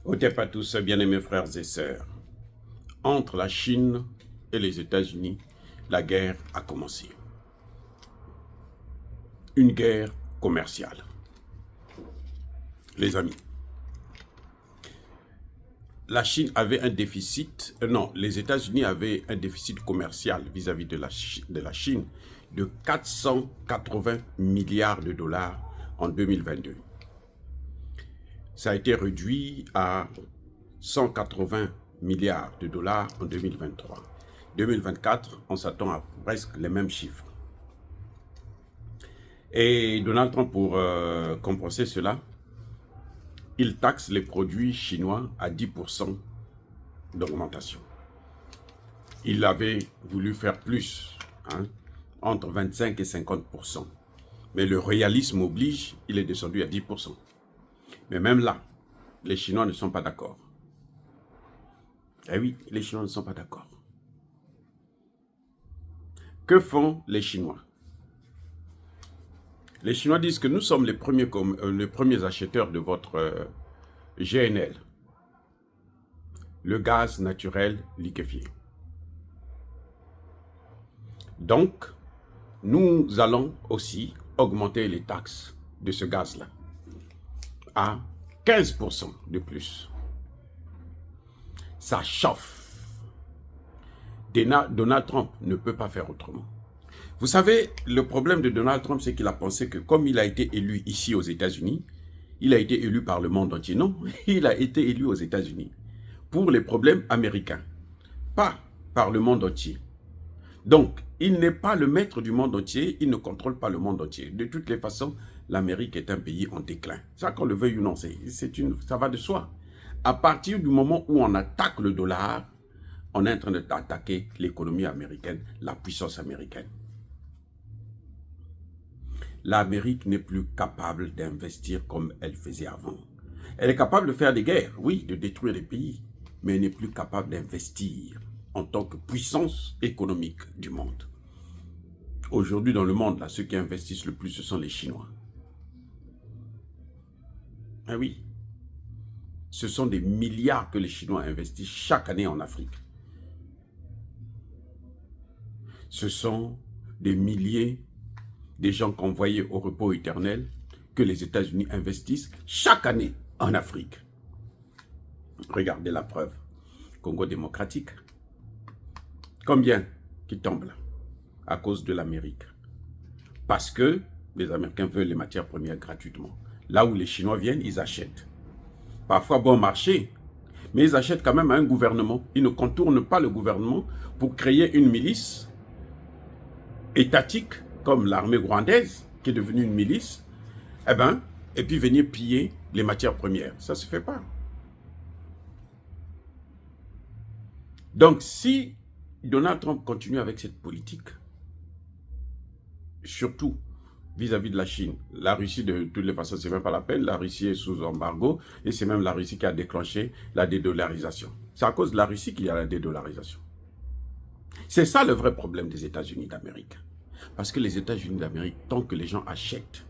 Otep à tous, bien-aimés frères et sœurs. Entre la Chine et les États-Unis, la guerre a commencé. Une guerre commerciale. Les amis, la Chine avait un déficit, les États-Unis avaient un déficit commercial vis-à-vis de la Chine de 480 milliards de dollars en 2022. Ça a été réduit à 180 milliards de dollars en 2023. 2024, on s'attend à presque les mêmes chiffres. Et Donald Trump, pour compenser cela, il taxe les produits chinois à 10% d'augmentation. Il avait voulu faire plus, entre 25 et 50%. Mais le réalisme oblige, il est descendu à 10%. Mais même là, les Chinois ne sont pas d'accord. Eh oui, les Chinois ne sont pas d'accord. Que font les Chinois? Les Chinois disent que nous sommes les premiers acheteurs de votre GNL, le gaz naturel liquéfié. Donc, nous allons aussi augmenter les taxes de ce gaz-là à 15% de plus. Ça chauffe. Donald Trump ne peut pas faire autrement. Vous savez, le problème de Donald Trump, c'est qu'il a pensé que comme il a été élu ici aux États-Unis, il a été élu par le monde entier. Non, il a été élu aux États-Unis pour les problèmes américains, pas par le monde entier. Donc, il n'est pas le maître du monde entier, il ne contrôle pas le monde entier. De toutes les façons, l'Amérique est un pays en déclin. Ça, qu'on le veuille ou non, ça va de soi. À partir du moment où on attaque le dollar, on est en train d'attaquer l'économie américaine, la puissance américaine. L'Amérique n'est plus capable d'investir comme elle faisait avant. Elle est capable de faire des guerres, oui, de détruire les pays, mais elle n'est plus capable d'investir en tant que puissance économique du monde. Aujourd'hui, dans le monde, là, ceux qui investissent le plus, ce sont les Chinois. Ah oui, ce sont des milliards que les Chinois investissent chaque année en Afrique. Ce sont des milliers des gens convoyés au repos éternel que les États-Unis investissent chaque année en Afrique. Regardez la preuve. Congo démocratique. Combien qui tombent là à cause de l'Amérique? Parce que les Américains veulent les matières premières gratuitement. Là où les Chinois viennent, ils achètent. Parfois bon marché, mais ils achètent quand même à un gouvernement. Ils ne contournent pas le gouvernement pour créer une milice étatique comme l'armée rwandaise, qui est devenue une milice, et puis venir piller les matières premières. Ça ne se fait pas. Donc, si Donald Trump continue avec cette politique, surtout vis-à-vis de la Chine, la Russie, de toutes les façons, c'est même pas la peine, la Russie est sous embargo, et c'est même la Russie qui a déclenché la dédollarisation. C'est à cause de la Russie qu'il y a la dédollarisation. C'est ça le vrai problème des États-Unis d'Amérique. Parce que les États-Unis d'Amérique, tant que les gens achètent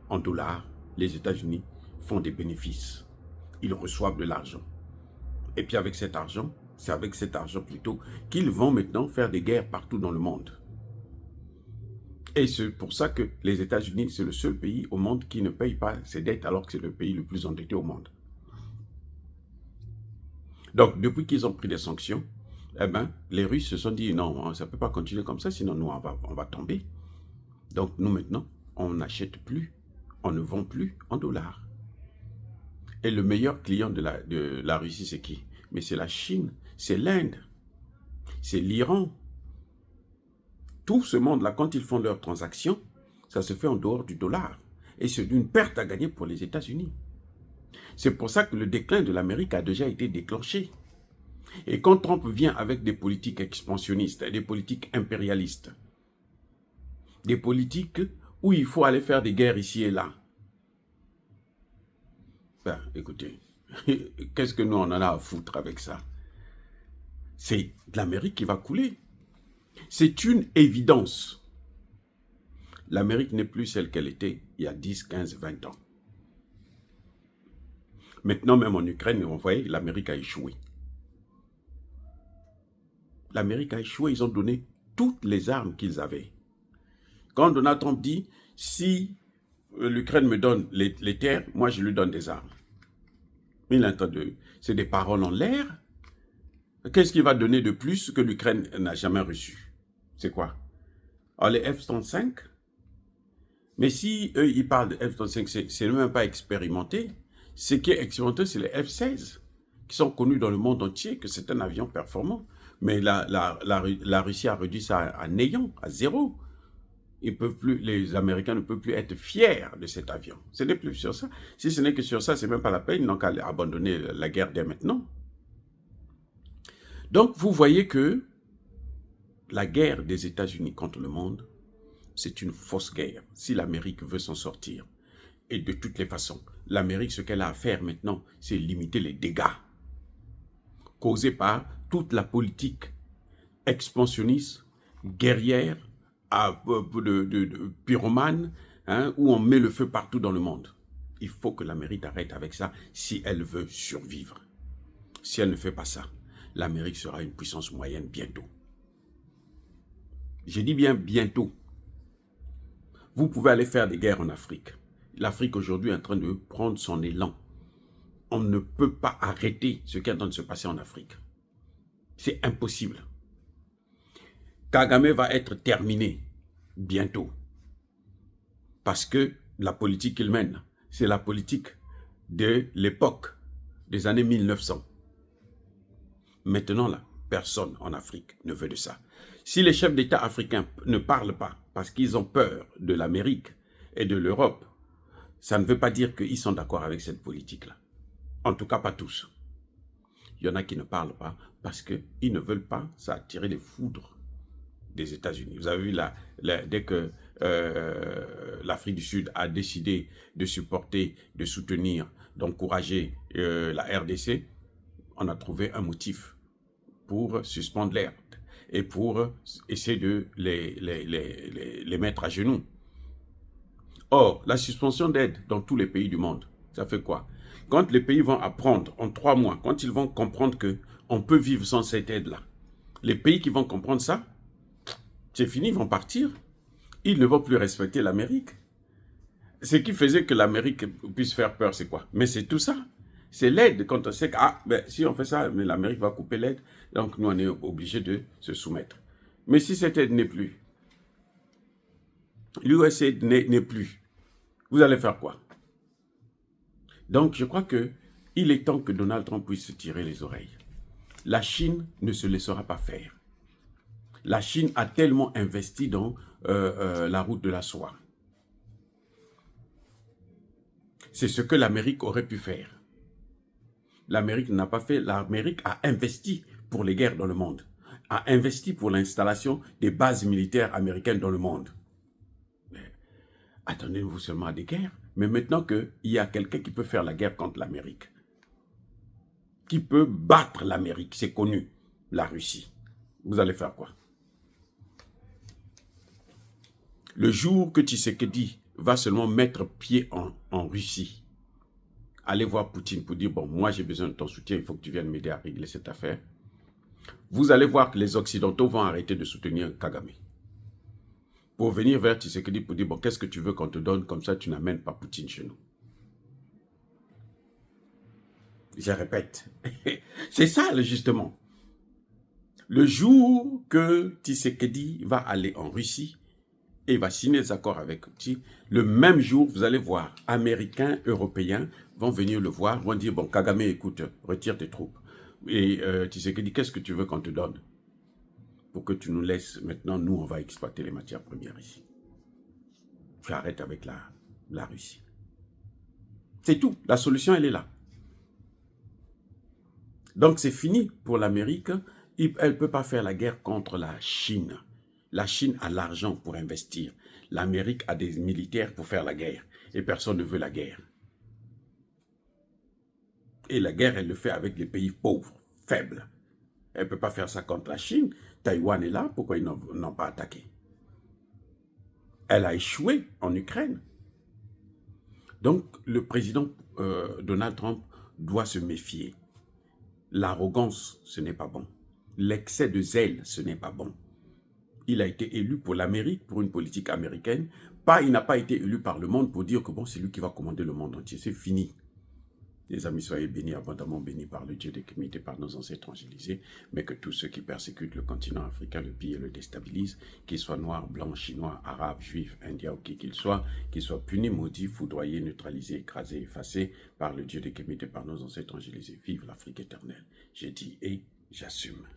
en dollars, les États-Unis font des bénéfices. Ils reçoivent de l'argent. Et puis avec cet argent, c'est avec cet argent plutôt qu'ils vont maintenant faire des guerres partout dans le monde. Et c'est pour ça que les États-Unis, c'est le seul pays au monde qui ne paye pas ses dettes alors que c'est le pays le plus endetté au monde. Donc, depuis qu'ils ont pris des sanctions, les Russes se sont dit, non, ça ne peut pas continuer comme ça, sinon nous, on va tomber. Donc, nous, maintenant, on n'achète plus, on ne vend plus en dollars. Et le meilleur client de la Russie, c'est qui? Mais c'est la Chine, c'est l'Inde, c'est l'Iran. Tout ce monde-là, quand ils font leurs transactions, ça se fait en dehors du dollar. Et c'est une perte à gagner pour les États-Unis. C'est pour ça que le déclin de l'Amérique a déjà été déclenché. Et quand Trump vient avec des politiques expansionnistes, des politiques impérialistes, des politiques où il faut aller faire des guerres ici et là, écoutez, qu'est-ce que nous on en a à foutre avec ça? C'est l'Amérique qui va couler. C'est une évidence. L'Amérique n'est plus celle qu'elle était il y a 10, 15, 20 ans. Maintenant, même en Ukraine, vous voyez, l'Amérique a échoué. L'Amérique a échoué, ils ont donné toutes les armes qu'ils avaient. Quand Donald Trump dit, si l'Ukraine me donne les terres, moi je lui donne des armes. Il entend c'est des paroles en l'air. Qu'est-ce qu'il va donner de plus que l'Ukraine n'a jamais reçu? C'est quoi? Alors les F-35? Mais si eux, ils parlent de F-35, c'est même pas expérimenté. Ce qui est expérimenté, c'est les F-16, qui sont connus dans le monde entier, que c'est un avion performant. Mais la Russie a réduit ça à néant, à zéro. Les Américains ne peuvent plus être fiers de cet avion. Ce n'est plus sur ça. Si ce n'est que sur ça, c'est même pas la peine, ils n'ont qu'à abandonner la guerre dès maintenant. Donc, vous voyez que la guerre des États-Unis contre le monde, c'est une fausse guerre, si l'Amérique veut s'en sortir. Et de toutes les façons, l'Amérique, ce qu'elle a à faire maintenant, c'est limiter les dégâts causés par toute la politique expansionniste, guerrière, de pyromane, hein, où on met le feu partout dans le monde. Il faut que l'Amérique arrête avec ça si elle veut survivre. Si elle ne fait pas ça, l'Amérique sera une puissance moyenne bientôt. Je dis bien bientôt. Vous pouvez aller faire des guerres en Afrique. L'Afrique aujourd'hui est en train de prendre son élan. On ne peut pas arrêter ce qui est en train de se passer en Afrique. C'est impossible. Kagame va être terminé bientôt. Parce que la politique qu'il mène, c'est la politique de l'époque des années 1900. Maintenant, là, personne en Afrique ne veut de ça. Si les chefs d'État africains ne parlent pas parce qu'ils ont peur de l'Amérique et de l'Europe, ça ne veut pas dire qu'ils sont d'accord avec cette politique-là. En tout cas, pas tous. Il y en a qui ne parlent pas parce qu'ils ne veulent pas s'attirer les foudres des États-Unis. Vous avez vu, dès que l'Afrique du Sud a décidé de supporter, de soutenir, d'encourager la RDC, on a trouvé un motif pour suspendre l'aide et pour essayer de les mettre à genoux. Or, la suspension d'aide dans tous les pays du monde, ça fait quoi? Quand les pays vont apprendre en 3 mois, quand ils vont comprendre qu'on peut vivre sans cette aide-là, les pays qui vont comprendre ça, c'est fini, ils vont partir. Ils ne vont plus respecter l'Amérique. Ce qui faisait que l'Amérique puisse faire peur, c'est quoi? Mais c'est tout ça. C'est l'aide. Quand on sait que si on fait ça, l'Amérique va couper l'aide, donc nous, on est obligé de se soumettre. Mais si cette aide n'est plus, l'USA n'est plus, vous allez faire quoi? Donc, je crois qu'il est temps que Donald Trump puisse se tirer les oreilles. La Chine ne se laissera pas faire. La Chine a tellement investi dans la route de la soie. C'est ce que l'Amérique aurait pu faire. L'Amérique n'a pas fait. L'Amérique a investi pour les guerres dans le monde, a investi pour l'installation des bases militaires américaines dans le monde. Attendez-vous seulement à des guerres. Mais maintenant qu'il y a quelqu'un qui peut faire la guerre contre l'Amérique, qui peut battre l'Amérique, c'est connu, la Russie, vous allez faire quoi? Le jour que Tshisekedi va seulement mettre pied en Russie, allez voir Poutine pour dire, bon, moi j'ai besoin de ton soutien, il faut que tu viennes m'aider à régler cette affaire. Vous allez voir que les Occidentaux vont arrêter de soutenir Kagame. Pour venir vers Tshisekedi pour dire, bon, qu'est-ce que tu veux qu'on te donne, comme ça tu n'amènes pas Poutine chez nous. Je répète, c'est ça justement. Le jour que Tshisekedi va aller en Russie, et il va signer des accords avec Poutine, le même jour, vous allez voir, Américains, Européens vont venir le voir, vont dire, bon, Kagame, écoute, retire tes troupes. Et Tshisekedi, qu'est-ce que tu veux qu'on te donne? Pour que tu nous laisses, maintenant, nous, on va exploiter les matières premières ici. Tu arrêtes avec la Russie. C'est tout, la solution, elle est là. Donc, c'est fini pour l'Amérique. Elle ne peut pas faire la guerre contre la Chine. La Chine a l'argent pour investir. L'Amérique a des militaires pour faire la guerre. Et personne ne veut la guerre. Et la guerre, elle le fait avec les pays pauvres, faibles. Elle ne peut pas faire ça contre la Chine. Taïwan est là, pourquoi ils n'ont pas attaqué? Elle a échoué en Ukraine. Donc, le président Donald Trump doit se méfier. L'arrogance, ce n'est pas bon. L'excès de zèle, ce n'est pas bon. Il a été élu pour l'Amérique, pour une politique américaine. Il n'a pas été élu par le monde pour dire que bon, c'est lui qui va commander le monde entier. C'est fini. Les amis, soyez bénis, abondamment bénis par le Dieu des Kémites et par nos ancêtres angélisés, mais que tous ceux qui persécutent le continent africain, le pillent et le déstabilisent, qu'ils soient noirs, blancs, chinois, arabes, juifs, indiens ou qui qu'ils soient punis, maudits, foudroyés, neutralisés, écrasés, effacés par le Dieu des Kémites et par nos ancêtres angélisés. Vive l'Afrique éternelle. J'ai dit et j'assume.